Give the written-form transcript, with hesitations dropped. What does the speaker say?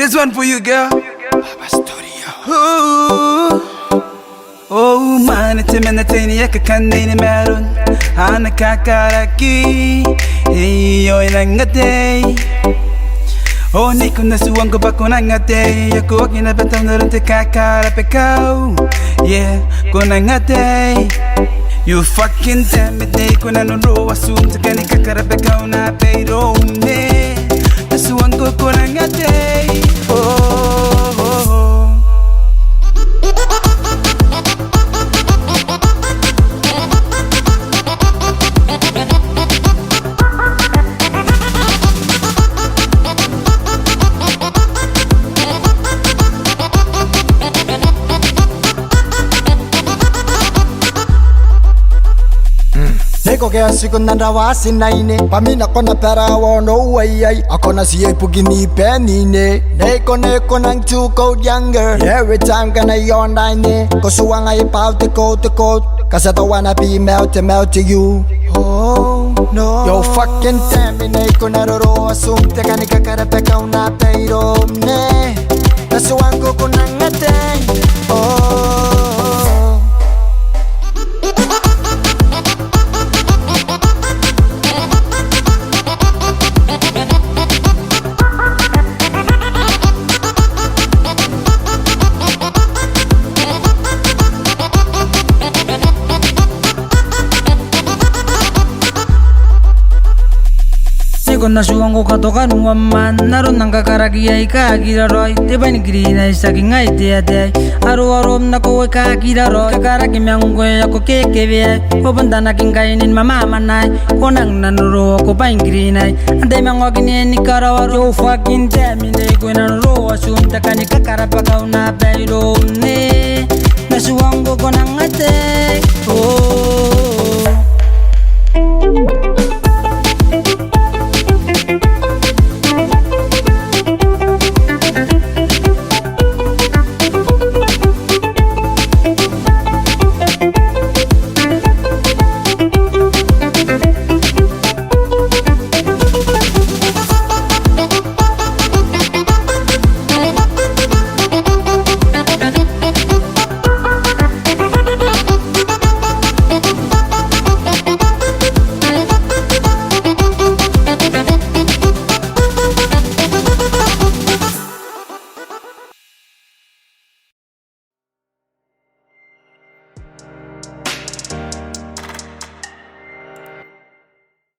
This one for you, girl. Baba Studio. Ooh. Oh, man, it's a minute, I can't name Maron. Ana kakaraki. Hey, yo, in a day. Oh, Nico, na suwang ko ba kung nangatay. Ako kinabataw na rin te kakarap ikaw. Yeah, kung nangatay. You fucking damn it, day ko nanuro. Assume sa kani kakarap ikaw na pero ne. Nasuwang ko kung nangatay. Oh, oh, oh. Neko ke asiku nanda wasi naine Pamina kona pera wono way Akona siye pugini penine Neko nang 2 code younger Every time gonna yawn dine Kosuwang ay pao te code Cause I don't wanna be melt to you Oh no Yo fucking damn me neko naroro Asum te kani kakarape kauna peiro ne Nasuwang ko kunang ateng Oh Kona suwango katoka nuwa man Naro nanga karakia ika akira roy Tebani grina isaki ngai te ate Aro arom na kowe ka akira roy Kakaraki miangwe yako kekeve Obandana kinkainin mama manay Konang nanuro ko pain grina Ante miangwa kine ni karawaro Yo fucking temine kwe nanuro Asum takani kakarapa kauna peiro ne Nasuwango konang ate Oh